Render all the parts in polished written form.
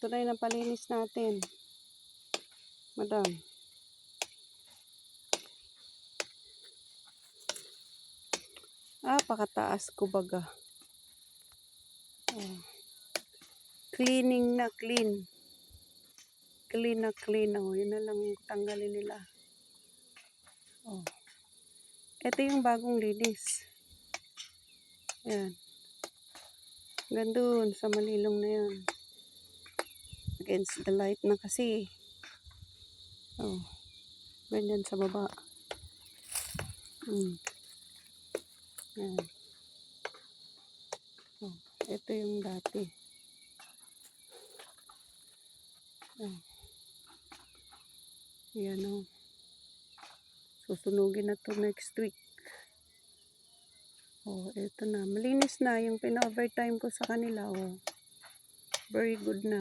ito na yung napalinis natin. Madam. Pakataas ko baga. Cleaning na clean. Clean na clean. Yun na lang tanggalin nila. Ito yung bagong linis. Ayan. Gandun sa malilong na yan. Against the light na kasi. Ganyan sa baba. Ayan. Ito yung dati. Ayan susunugin na to next week. Ito na. Malinis na yung pina-overtime ko sa kanila. Very good na.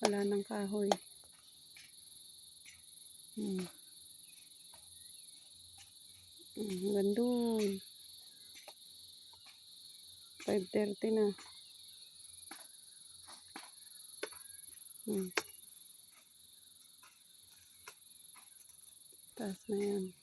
Wala nang kahoy. Gandun. 5:30 na. Taas na yan.